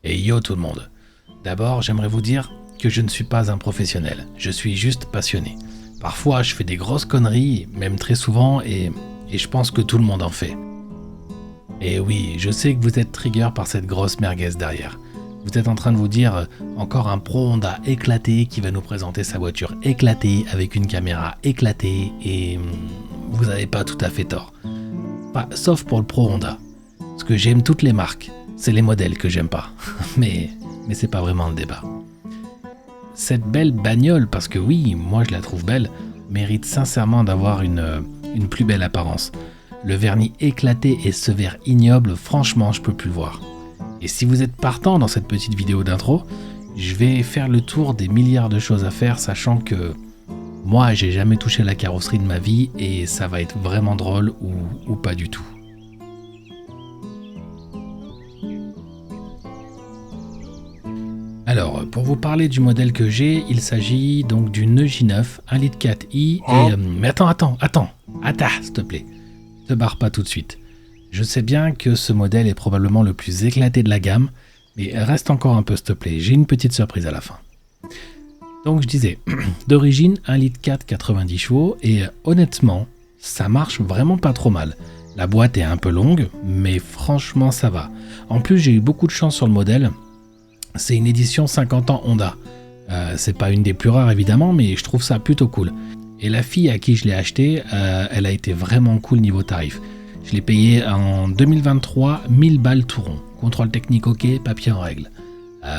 Et yo tout le monde. D'abord, j'aimerais vous dire que je ne suis pas un professionnel, je suis juste passionné. Parfois, je fais des grosses conneries, même très souvent, et je pense que tout le monde en fait. Et oui, je sais que vous êtes trigger par cette grosse merguez derrière. Vous êtes en train de vous dire, encore un pro Honda éclaté qui va nous présenter sa voiture éclatée avec une caméra éclatée, et vous n'avez pas tout à fait tort. Enfin, sauf pour le pro Honda. Parce que j'aime toutes les marques, c'est les modèles que j'aime pas. mais c'est pas vraiment le débat. Cette belle bagnole, parce que oui, moi je la trouve belle, mérite sincèrement d'avoir une plus belle apparence. Le vernis éclaté et ce verre ignoble, franchement, je peux plus le voir. Et si vous êtes partant dans cette petite vidéo d'intro, je vais faire le tour des milliards de choses à faire, sachant que moi, j'ai jamais touché la carrosserie de ma vie et ça va être vraiment drôle ou pas du tout. Alors, pour vous parler du modèle que j'ai, il s'agit donc du J9 1.4i et... mais attends, s'il te plaît. Ne te barre pas tout de suite. Je sais bien que ce modèle est probablement le plus éclaté de la gamme, mais reste encore un peu s'il te plaît, j'ai une petite surprise à la fin. Donc je disais, d'origine 1.4 90 chevaux et honnêtement, ça marche vraiment pas trop mal. La boîte est un peu longue, mais franchement ça va. En plus j'ai eu beaucoup de chance sur le modèle. C'est une édition 50 ans Honda. C'est pas une des plus rares évidemment, mais je trouve ça plutôt cool. Et la fille à qui je l'ai acheté, elle a été vraiment cool niveau tarif. Je l'ai payé en 2023, 1000 balles tout rond. Contrôle technique ok, papier en règle.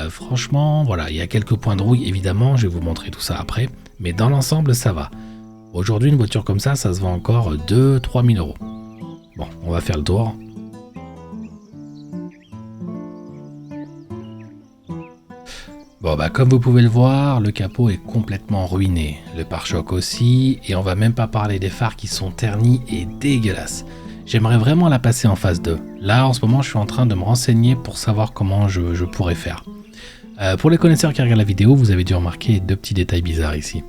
Franchement, voilà, il y a quelques points de rouille évidemment, je vais vous montrer tout ça après. Mais dans l'ensemble, ça va. Aujourd'hui, une voiture comme ça se vend encore 2-3 000 euros. Bon, on va faire le tour. Bon bah comme vous pouvez le voir, le capot est complètement ruiné, le pare-choc aussi, et on va même pas parler des phares qui sont ternis et dégueulasses. J'aimerais vraiment la passer en phase 2. Là en ce moment je suis en train de me renseigner pour savoir comment je pourrais faire. Pour les connaisseurs qui regardent la vidéo, vous avez dû remarquer deux petits détails bizarres ici.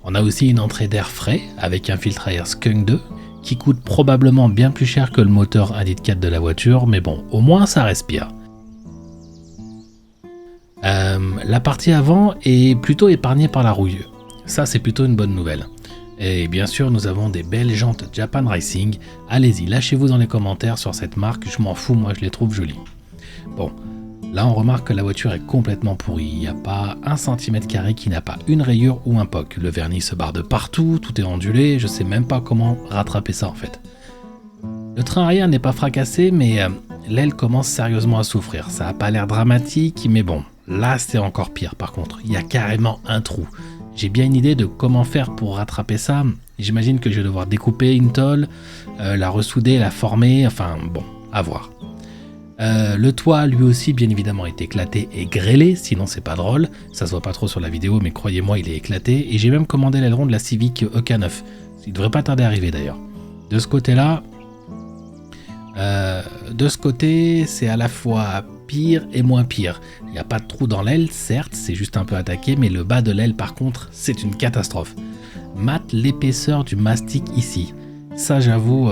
On a aussi une entrée d'air frais avec un filtre à air Skunk 2 qui coûte probablement bien plus cher que le moteur 1.4 de la voiture, mais bon, au moins ça respire. La partie avant est plutôt épargnée par la rouille. Ça, c'est plutôt une bonne nouvelle. Et bien sûr, nous avons des belles jantes Japan Racing. Allez-y, lâchez-vous dans les commentaires sur cette marque. Je m'en fous, moi je les trouve jolies. Bon, là on remarque que la voiture est complètement pourrie. Il n'y a pas 1 cm² qui n'a pas une rayure ou un poc. Le vernis se barre de partout, tout est ondulé. Je sais même pas comment rattraper ça en fait. Le train arrière n'est pas fracassé, mais l'aile commence sérieusement à souffrir. Ça n'a pas l'air dramatique, mais bon. Là, c'est encore pire par contre. Il y a carrément un trou. J'ai bien une idée de comment faire pour rattraper ça. J'imagine que je vais devoir découper une tôle, la ressouder, la former, enfin bon, à voir. Le toit, lui aussi, bien évidemment, est éclaté et grêlé, sinon c'est pas drôle. Ça se voit pas trop sur la vidéo, mais croyez-moi, il est éclaté. Et j'ai même commandé l'aileron de la Civic EK9. Il devrait pas tarder à arriver d'ailleurs. De ce côté-là, c'est à la fois pire et moins pire. Il n'y a pas de trou dans l'aile, certes, c'est juste un peu attaqué, mais le bas de l'aile par contre, c'est une catastrophe. Mate l'épaisseur du mastic ici. Ça j'avoue,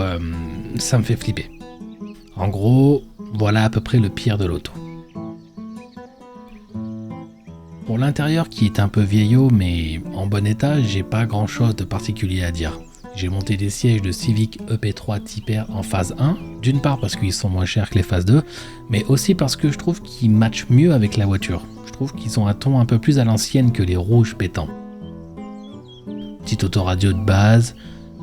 ça me fait flipper. En gros, voilà à peu près le pire de l'auto. Pour l'intérieur qui est un peu vieillot mais en bon état, j'ai pas grand chose de particulier à dire. J'ai monté des sièges de Civic EP3 Type R en phase 1, d'une part parce qu'ils sont moins chers que les phases 2, mais aussi parce que je trouve qu'ils matchent mieux avec la voiture. Je trouve qu'ils ont un ton un peu plus à l'ancienne que les rouges pétants. Petite autoradio de base.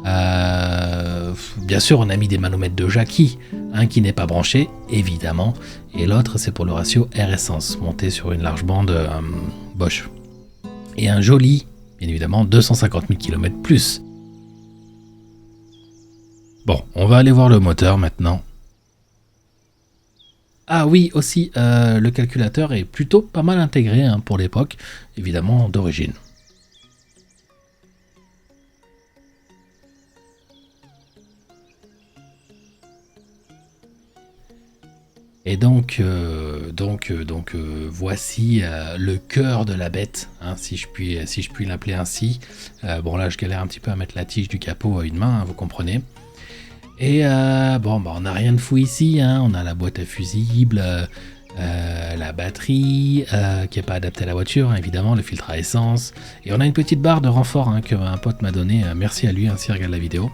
Bien sûr, on a mis des manomètres de Jackie, un qui n'est pas branché, évidemment, et l'autre c'est pour le ratio air-essence, monté sur une large bande Bosch. Et un joli, bien évidemment, 250 000 km plus. Bon, on va aller voir le moteur maintenant. Ah oui, aussi, le calculateur est plutôt pas mal intégré pour l'époque, évidemment d'origine. Et donc voici le cœur de la bête, si je puis l'appeler ainsi. Bon là je galère un petit peu à mettre la tige du capot à une main, vous comprenez. Et on n'a rien de fou ici, on a la boîte à fusibles, la batterie qui n'est pas adaptée à la voiture, hein, évidemment, le filtre à essence. Et on a une petite barre de renfort hein, que un pote m'a donné. Merci à lui, s'il regarde la vidéo.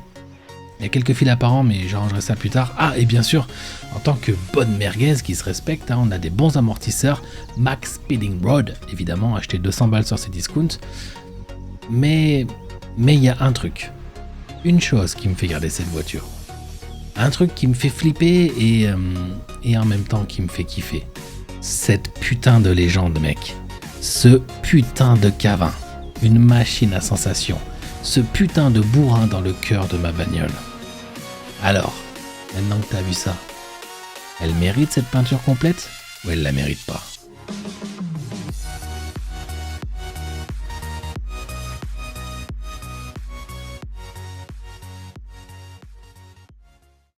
Il y a quelques fils apparents, mais j'arrangerai ça plus tard. Ah, et bien sûr, en tant que bonne merguez qui se respecte, hein, on a des bons amortisseurs. Max Speeding Rod, évidemment, acheté 200 balles sur ces discounts. Mais il y a un truc. Une chose qui me fait garder cette voiture. Un truc qui me fait flipper et en même temps qui me fait kiffer. Cette putain de légende, mec. Ce putain de K20. Une machine à sensation. Ce putain de bourrin dans le cœur de ma bagnole. Alors, maintenant que t'as vu ça, elle mérite cette peinture complète ou elle la mérite pas ?